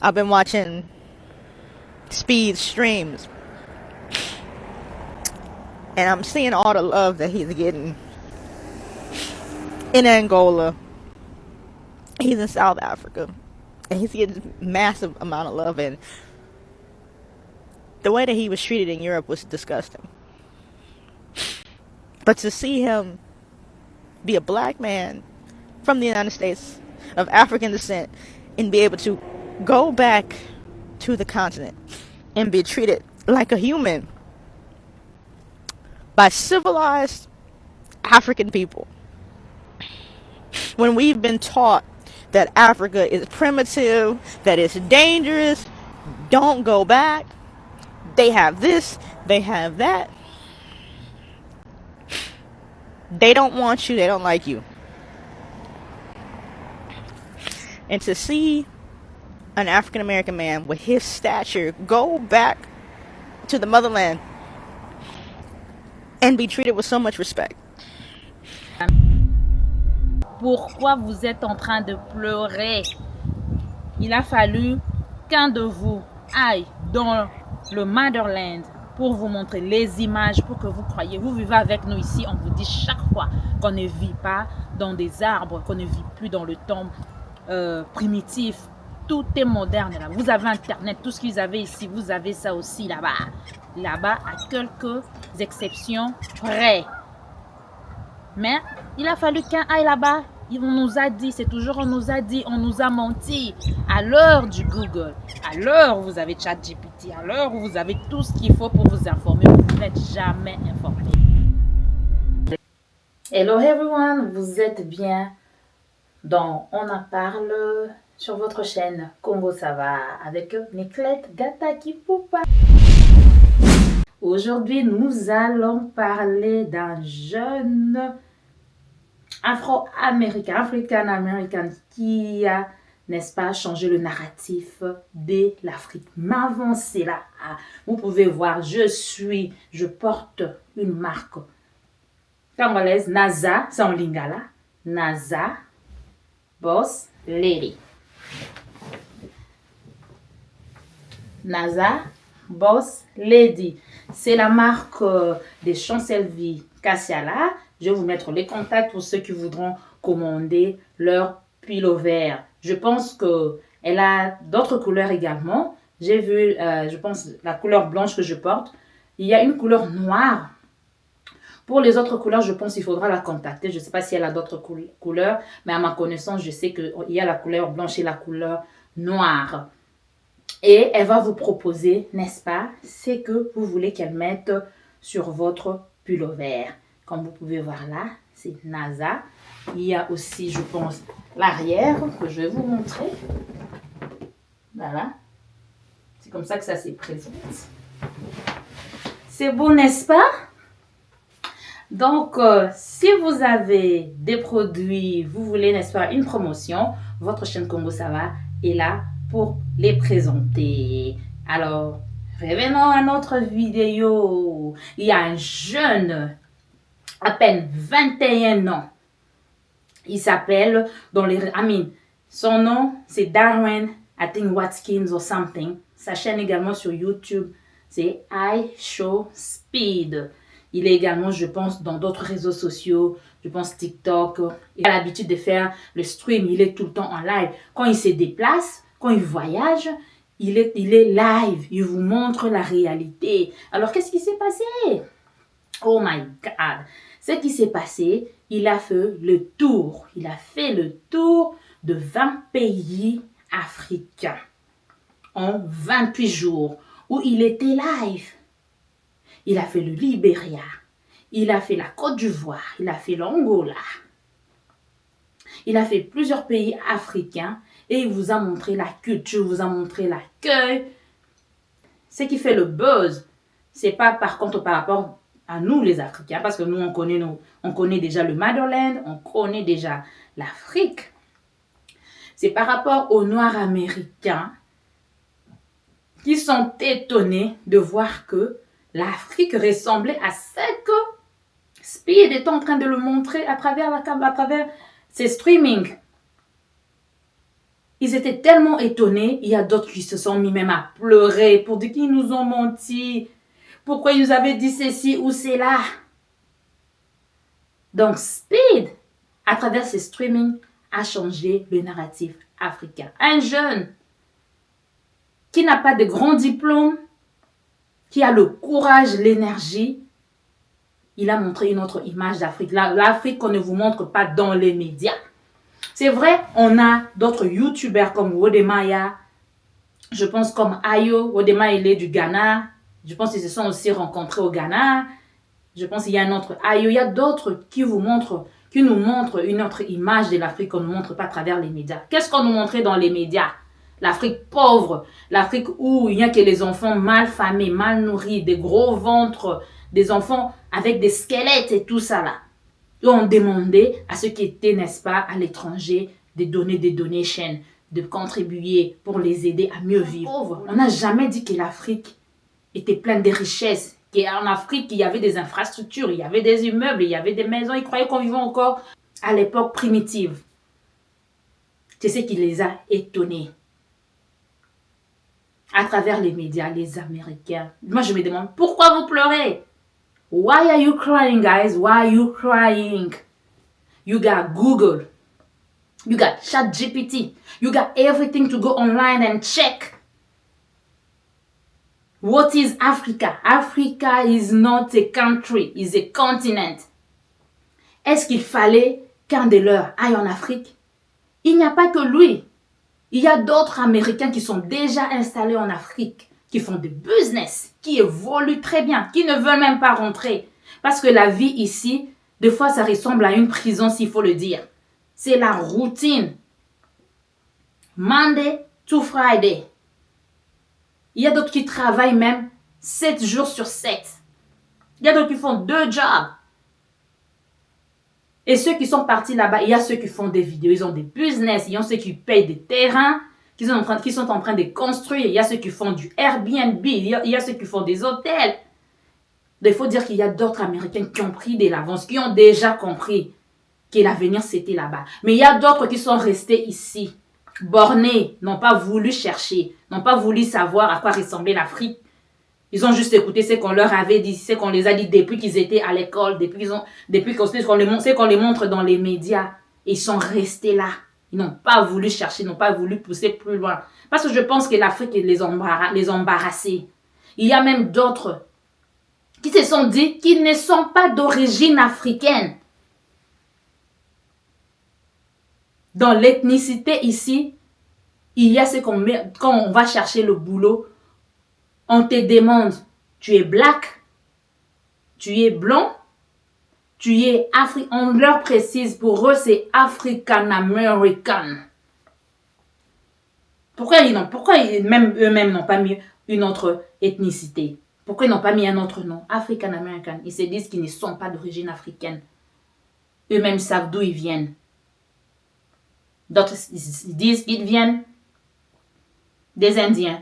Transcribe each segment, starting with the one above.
I've been watching Speed streams, and I'm seeing all the love that he's getting in Angola. He's in South Africa, and he's getting massive amount of love. And the way that he was treated in Europe was disgusting. But to see him be a black man from the United States of African descent and be able to go back to the continent and be treated like a human by civilized African people, when we've been taught that Africa is primitive, that it's dangerous, don't go back, they have this, they have that, they don't want you, they don't like you. And to see an African American man with his stature go back to the motherland and be treated with so much respect. Pourquoi vous êtes en train de pleurer? Il a fallu qu'un de vous aille dans le Motherland pour vous montrer les images, pour que vous croyiez. Vous vivez avec nous ici, on vous dit chaque fois qu'on ne vit pas dans des arbres, qu'on ne vit plus dans le temps primitif. Tout est moderne là. Vous avez Internet, tout ce que vous avez ici, vous avez ça aussi là-bas. Là-bas, à quelques exceptions près. Mais il a fallu qu'un aille là-bas. On nous a dit, c'est toujours on nous a dit, on nous a menti. À l'heure du Google, à l'heure où vous avez ChatGPT, à l'heure où vous avez tout ce qu'il faut pour vous informer, vous n'êtes jamais informé. Hello everyone, vous êtes bien dans On en parle sur votre chaîne Congo Ça va avec Niclette Gataki Poupa. Aujourd'hui, nous allons parler d'un jeune afro-américain, african-américain qui a, n'est-ce pas, changé le narratif de l'Afrique. M'avancer là. Vous pouvez voir, je porte une marque congolaise, NASA, c'est en lingala, NASA Boss Lady. NASA Boss Lady. C'est la marque des Champs-Élysées Cassiala. Je vais vous mettre les contacts pour ceux qui voudront commander leur pullover. Je pense qu'elle a d'autres couleurs également. J'ai vu, je pense, la couleur blanche que je porte. Il y a une couleur noire. Pour les autres couleurs, je pense qu'il faudra la contacter. Je ne sais pas si elle a d'autres couleurs, mais à ma connaissance, je sais qu'il y a la couleur blanche et la couleur noire. Et elle va vous proposer, n'est-ce pas, ce que vous voulez qu'elle mette sur votre pullover. Comme vous pouvez voir là, c'est NASA. Il y a aussi, je pense, l'arrière que je vais vous montrer. Voilà. C'est comme ça que ça se présente. C'est beau, n'est-ce pas? Donc, si vous avez des produits, vous voulez, n'est-ce pas, une promotion, votre chaîne Congo Ça va est là pour les présenter. Alors, revenons à notre vidéo. Il y a un jeune, à peine 21 ans. Il s'appelle, son nom, c'est Darren, I think Watkins or something. Sa chaîne également sur YouTube, c'est I Show Speed. Il est également, je pense, dans d'autres réseaux sociaux. Je pense TikTok. Il a l'habitude de faire le stream. Il est tout le temps en live. Quand il se déplace, quand il voyage, il est live. Il vous montre la réalité. Alors, qu'est-ce qui s'est passé? Oh my God. Ce qui s'est passé, il a fait le tour. Il a fait le tour de 20 pays africains en 28 jours où il était live. Il a fait le Libéria, il a fait la Côte d'Ivoire, il a fait l'Angola. Il a fait plusieurs pays africains et il vous a montré la culture, vous a montré l'accueil. Ce qui fait le buzz, c'est pas par contre par rapport à nous les Africains, parce que nous on connaît déjà le Motherland, on connaît déjà l'Afrique. C'est par rapport aux Noirs américains qui sont étonnés de voir que l'Afrique ressemblait à ce que Speed est en train de le montrer à travers ses streamings. Ils étaient tellement étonnés. Il y a d'autres qui se sont mis même à pleurer pour dire qu'ils nous ont menti. Pourquoi ils nous avaient dit ceci ou cela? Donc, Speed, à travers ses streamings, a changé le narratif africain. Un jeune qui n'a pas de grands diplômes, qui a le courage, l'énergie, il a montré une autre image d'Afrique. L'Afrique qu'on ne vous montre pas dans les médias. C'est vrai, on a d'autres youtubeurs comme Wodemaya, je pense comme Ayo. Wodemaya, il est du Ghana. Je pense qu'ils se sont aussi rencontrés au Ghana. Je pense qu'il y a un autre Ayo. Il y a d'autres qui nous montrent une autre image de l'Afrique qu'on ne montre pas à travers les médias. Qu'est-ce qu'on nous montrait dans les médias? L'Afrique pauvre, l'Afrique où il n'y a que les enfants mal famés, mal nourris, des gros ventres, des enfants avec des squelettes et tout ça là. Et on demandait à ceux qui étaient, n'est-ce pas, à l'étranger, de donner des donations, de contribuer pour les aider à mieux vivre. On n'a jamais dit que l'Afrique était pleine de richesses, qu'en Afrique, il y avait des infrastructures, il y avait des immeubles, il y avait des maisons. Ils croyaient qu'on vivait encore à l'époque primitive. C'est ce qui les a étonnés. À travers les médias, les Américains. Moi, je me demande, pourquoi vous pleurez? Why are you crying, guys? Why are you crying? You got Google. You got ChatGPT. You got everything to go online and check. What is Africa? Africa is not a country, it's a continent. Est-ce qu'il fallait qu'un de leurs aille en Afrique? Il n'y a pas que lui. Il y a d'autres Américains qui sont déjà installés en Afrique, qui font des business, qui évoluent très bien, qui ne veulent même pas rentrer. Parce que la vie ici, des fois, ça ressemble à une prison, s'il faut le dire. C'est la routine. Monday to Friday. Il y a d'autres qui travaillent même 7 jours sur 7. Il y a d'autres qui font 2 jobs. Et ceux qui sont partis là-bas, il y a ceux qui font des vidéos, ils ont des business, il y a ceux qui payent des terrains, qui sont en train de construire, il y a ceux qui font du Airbnb, il y a ceux qui font des hôtels. Il faut dire qu'il y a d'autres Américains qui ont pris de l'avance, qui ont déjà compris que l'avenir c'était là-bas. Mais il y a d'autres qui sont restés ici, bornés, n'ont pas voulu chercher, n'ont pas voulu savoir à quoi ressemblait l'Afrique. Ils ont juste écouté ce qu'on leur avait dit, ce qu'on les a dit depuis qu'ils étaient à l'école, depuis qu'on les montre dans les médias. Et ils sont restés là. Ils n'ont pas voulu chercher, n'ont pas voulu pousser plus loin. Parce que je pense que l'Afrique les embarrassés. Il y a même d'autres qui se sont dit qu'ils ne sont pas d'origine africaine. Dans l'ethnicité ici, il y a ce qu'on met, quand on va chercher le boulot, on te demande, tu es black, tu es blanc, tu es africain. On leur précise, pour eux, c'est African American. Pourquoi eux-mêmes n'ont pas mis une autre ethnicité? Pourquoi ils n'ont pas mis un autre nom? African American. Ils se disent qu'ils ne sont pas d'origine africaine. Eux-mêmes savent d'où ils viennent. D'autres disent qu'ils viennent des Indiens.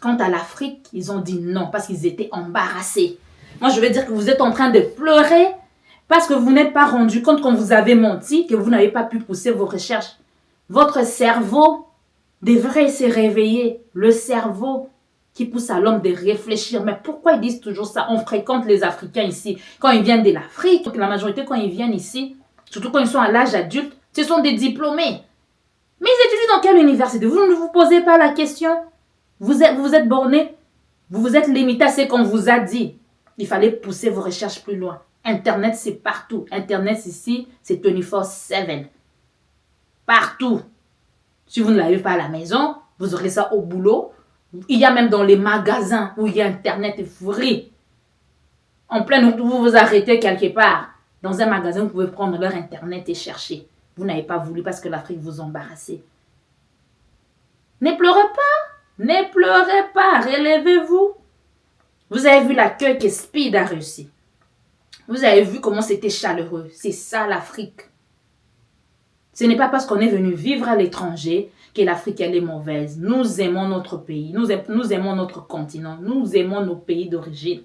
Quant à l'Afrique, ils ont dit non parce qu'ils étaient embarrassés. Moi, je veux dire que vous êtes en train de pleurer parce que vous n'êtes pas rendu compte qu'on vous avait menti, que vous n'avez pas pu pousser vos recherches. Votre cerveau devrait se réveiller. Le cerveau qui pousse à l'homme de réfléchir. Mais pourquoi ils disent toujours ça? On fréquente les Africains ici. Quand ils viennent de l'Afrique, la majorité quand ils viennent ici, surtout quand ils sont à l'âge adulte, ce sont des diplômés. Mais ils étudient dans quelle université? Vous ne vous posez pas la question. Vous êtes borné, vous vous êtes limité à ce qu'on vous a dit. Il fallait pousser vos recherches plus loin. Internet, c'est partout. Internet, ici, c'est 24/7. Partout. Si vous ne l'avez pas à la maison, vous aurez ça au boulot. Il y a même dans les magasins où il y a Internet free. En plein, vous vous arrêtez quelque part. Dans un magasin, vous pouvez prendre leur Internet et chercher. Vous n'avez pas voulu parce que l'Afrique vous embarrassait. Ne pleurez pas. Ne pleurez pas, relevez-vous. Vous avez vu l'accueil que Speed a réussi. Vous avez vu comment c'était chaleureux. C'est ça l'Afrique. Ce n'est pas parce qu'on est venu vivre à l'étranger que l'Afrique elle est mauvaise. Nous aimons notre pays, nous aimons notre continent, nous aimons nos pays d'origine.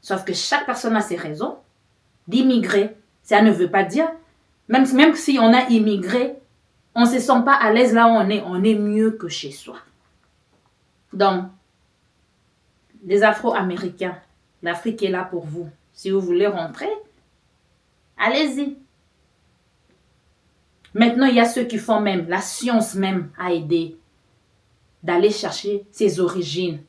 Sauf que chaque personne a ses raisons d'immigrer. Ça ne veut pas dire, Même si on a immigré, on ne se sent pas à l'aise là où on est mieux que chez soi. Donc, les Afro-Américains, l'Afrique est là pour vous. Si vous voulez rentrer, allez-y. Maintenant, il y a ceux qui font même, la science même a aidé d'aller chercher ses origines.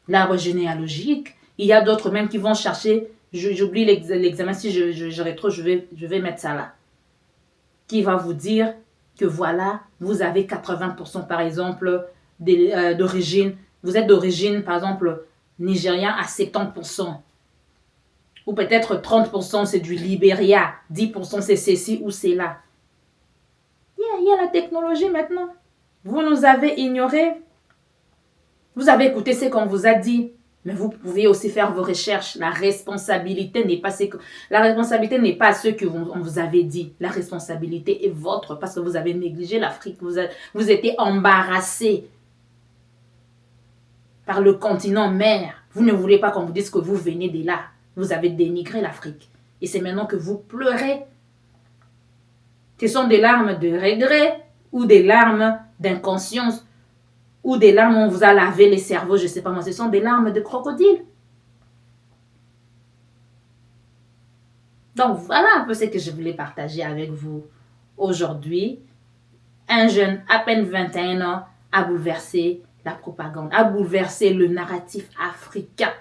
L'arbre généalogique, il y a d'autres même qui vont chercher, j'oublie l'examen, si je rétro, je vais mettre ça là. Qui va vous dire que voilà, vous avez 80% par exemple d'origine, vous êtes d'origine par exemple nigérien à 70%. Ou peut-être 30% c'est du Libéria, 10% c'est ceci ou c'est là. Il y a la technologie maintenant. Vous nous avez ignorés. Vous avez écouté ce qu'on vous a dit. Mais vous pouvez aussi faire vos recherches. La responsabilité n'est pas à ceux qu'on vous avait dit. La responsabilité est votre parce que vous avez négligé l'Afrique. Vous étiez embarrassé par le continent mère. Vous ne voulez pas qu'on vous dise que vous venez de là. Vous avez dénigré l'Afrique. Et c'est maintenant que vous pleurez. Ce sont des larmes de regret ou des larmes d'inconscience ou des larmes où on vous a lavé les cerveaux, je ne sais pas moi. Ce sont des larmes de crocodile. Donc, voilà un peu ce que je voulais partager avec vous aujourd'hui. Un jeune, à peine 21 ans, a bouleversé la propagande, a bouleversé le narratif africain.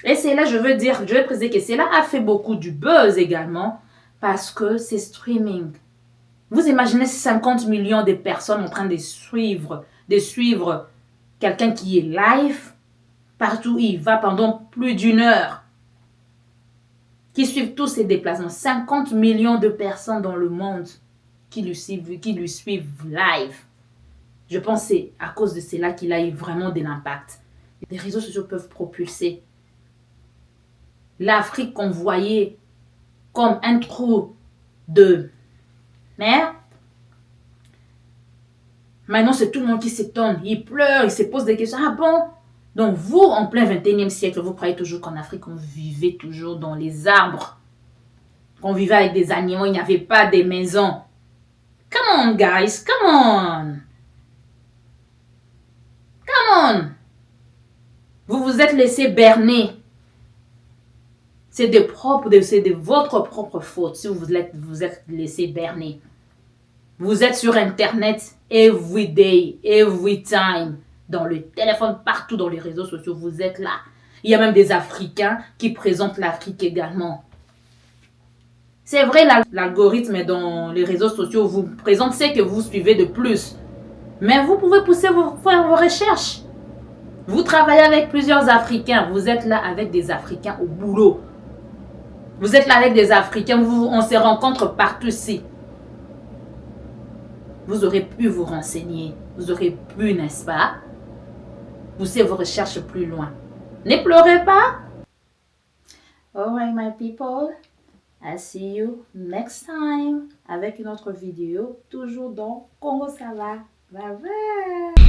Et c'est là, je veux préciser que c'est là a fait beaucoup du buzz également parce que c'est streaming. Vous imaginez 50 millions de personnes en train de suivre quelqu'un qui est live partout où il va pendant plus d'une heure, qui suivent tous ses déplacements. 50 millions de personnes dans le monde qui lui suivent live. Je pense que c'est à cause de cela qu'il a eu vraiment de l'impact. Les réseaux sociaux peuvent propulser l'Afrique qu'on voyait comme un trou de mer. Maintenant, c'est tout le monde qui s'étonne. Il pleure, il se pose des questions. Ah bon? Donc vous, en plein 21e siècle, vous croyez toujours qu'en Afrique, on vivait toujours dans les arbres. Qu'on vivait avec des animaux, il n'y avait pas des maisons. Come on, guys, come on. Come on. Vous vous êtes laissé berner. C'est de votre propre faute si vous êtes laissé berner. Vous êtes sur Internet every day, every time. Dans le téléphone, partout dans les réseaux sociaux, vous êtes là. Il y a même des Africains qui présentent l'Afrique également. C'est vrai, l'algorithme dans les réseaux sociaux vous présente ce que vous suivez de plus. Mais vous pouvez faire vos recherches. Vous travaillez avec plusieurs Africains. Vous êtes là avec des Africains au boulot. Vous êtes là avec des Africains. On se rencontre partout ici. Vous aurez pu vous renseigner. Vous aurez pu, n'est-ce pas, pousser vos recherches plus loin. Ne pleurez pas. Alright, my people. I see you next time avec une autre vidéo. Toujours dans Congo ça va. Bye bye.